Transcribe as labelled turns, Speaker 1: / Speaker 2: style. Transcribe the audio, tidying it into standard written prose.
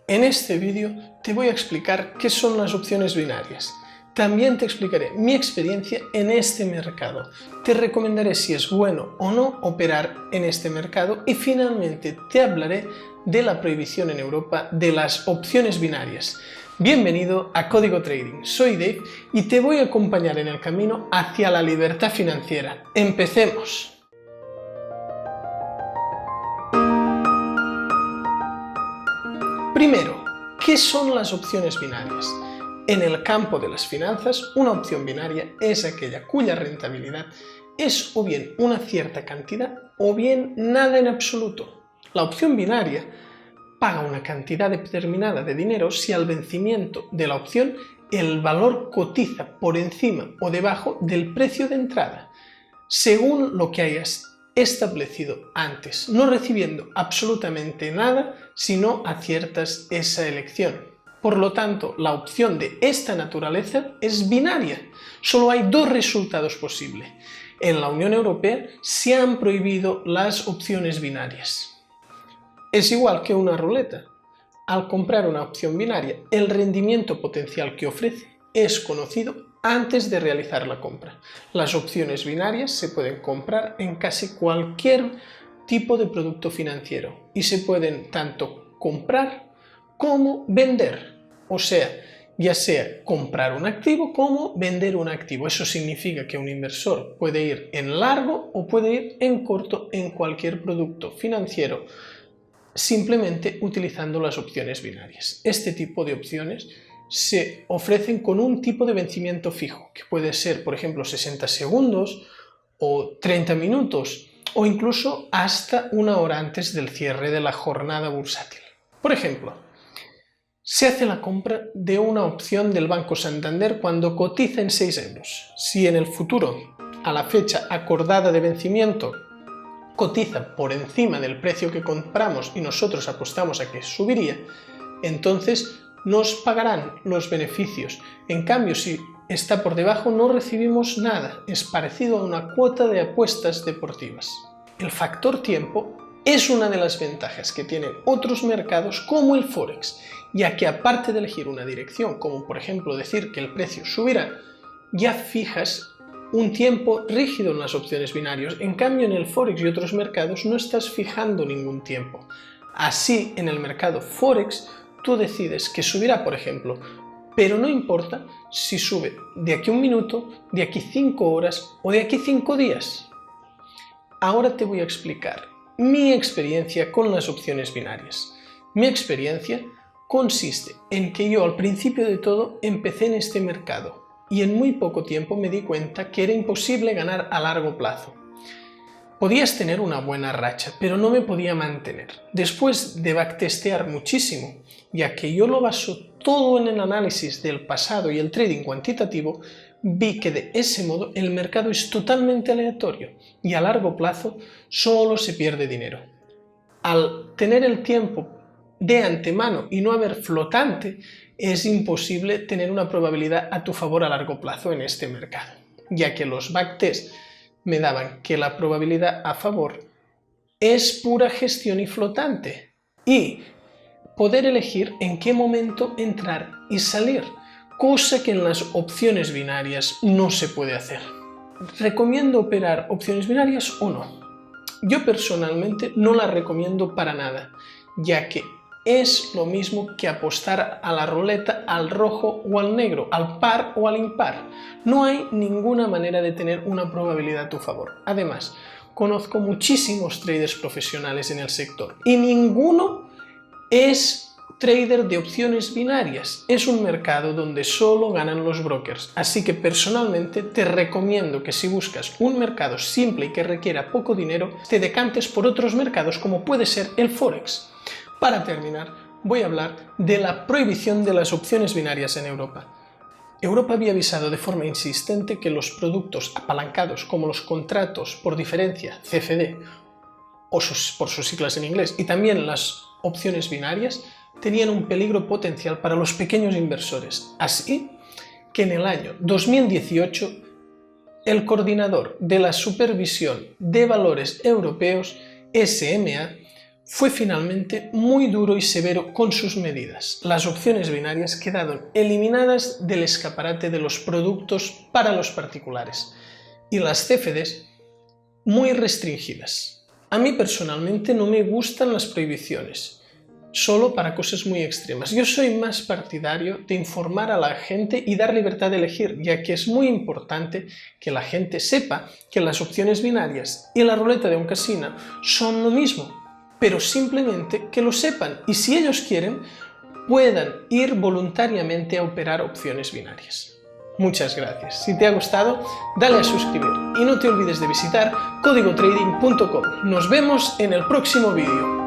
Speaker 1: En este vídeo te voy a explicar qué son las opciones binarias. También te explicaré mi experiencia en este mercado. Te recomendaré si es bueno o no operar en este mercado y finalmente te hablaré de la prohibición en Europa de las opciones binarias. Bienvenido a Código Trading, soy Dave y te voy a acompañar en el camino hacia la libertad financiera. ¡Empecemos! Primero, ¿qué son las opciones binarias? En el campo de las finanzas, una opción binaria es aquella cuya rentabilidad es o bien una cierta cantidad o bien nada en absoluto. La opción binaria paga una cantidad determinada de dinero si al vencimiento de la opción el valor cotiza por encima o debajo del precio de entrada, según lo que hayas establecido antes, no recibiendo absolutamente nada si no aciertas esa elección. Por lo tanto, la opción de esta naturaleza es binaria. Solo hay dos resultados posibles. En la Unión Europea se han prohibido las opciones binarias. Es igual que una ruleta. Al comprar una opción binaria, el rendimiento potencial que ofrece es conocido antes de realizar la compra. Las opciones binarias se pueden comprar en casi cualquier tipo de producto financiero y se pueden tanto comprar como vender. O sea, ya sea comprar un activo como vender un activo. Eso significa que un inversor puede ir en largo o puede ir en corto en cualquier producto financiero, simplemente utilizando las opciones binarias. Este tipo de opciones se ofrecen con un tipo de vencimiento fijo, que puede ser, por ejemplo, 60 segundos o 30 minutos o incluso hasta una hora antes del cierre de la jornada bursátil. Por ejemplo, se hace la compra de una opción del Banco Santander cuando cotiza en 6 euros. Si en el futuro, a la fecha acordada de vencimiento, cotiza por encima del precio que compramos y nosotros apostamos a que subiría, entonces nos pagarán los beneficios. En cambio, si está por debajo no recibimos nada. Es parecido a una cuota de apuestas deportivas. El factor tiempo es una de las ventajas que tienen otros mercados como el Forex, ya que aparte de elegir una dirección, como por ejemplo decir que el precio subirá, ya fijas un tiempo rígido en las opciones binarias. En cambio, en el Forex y otros mercados no estás fijando ningún tiempo. Así, en el mercado Forex, tú decides que subirá, por ejemplo, pero no importa si sube de aquí 1 minuto, de aquí 5 horas o de aquí 5 días. Ahora te voy a explicar mi experiencia con las opciones binarias. Mi experiencia consiste en que yo al principio de todo empecé en este mercado y en muy poco tiempo me di cuenta que era imposible ganar a largo plazo. Podías tener una buena racha, pero no me podía mantener. Después de backtestear muchísimo, ya que yo lo baso todo en el análisis del pasado y el trading cuantitativo, vi que de ese modo el mercado es totalmente aleatorio y a largo plazo solo se pierde dinero. Al tener el tiempo de antemano y no haber flotante, es imposible tener una probabilidad a tu favor a largo plazo en este mercado, ya que los backtests me daban que la probabilidad a favor es pura gestión y flotante y poder elegir en qué momento entrar y salir, cosa que en las opciones binarias no se puede hacer. ¿Recomiendo operar opciones binarias o no? Yo personalmente no las recomiendo para nada, ya que es lo mismo que apostar a la ruleta al rojo o al negro, al par o al impar. No hay ninguna manera de tener una probabilidad a tu favor. Además, conozco muchísimos traders profesionales en el sector y ninguno es trader de opciones binarias. Es un mercado donde solo ganan los brokers. Así que personalmente te recomiendo que si buscas un mercado simple y que requiera poco dinero, te decantes por otros mercados como puede ser el Forex. Para terminar, voy a hablar de la prohibición de las opciones binarias en Europa. Europa había avisado de forma insistente que los productos apalancados como los contratos por diferencia, CFD, o por sus siglas en inglés, y también las opciones binarias, tenían un peligro potencial para los pequeños inversores. Así que en el año 2018, el coordinador de la Supervisión de Valores Europeos, SMA, fue finalmente muy duro y severo con sus medidas. Las opciones binarias quedaron eliminadas del escaparate de los productos para los particulares y las CFDs muy restringidas. A mí personalmente no me gustan las prohibiciones, solo para cosas muy extremas. Yo soy más partidario de informar a la gente y dar libertad de elegir, ya que es muy importante que la gente sepa que las opciones binarias y la ruleta de un casino son lo mismo, pero simplemente que lo sepan y si ellos quieren puedan ir voluntariamente a operar opciones binarias. Muchas gracias. Si te ha gustado, dale a suscribir y no te olvides de visitar códigotrading.com. Nos vemos en el próximo vídeo.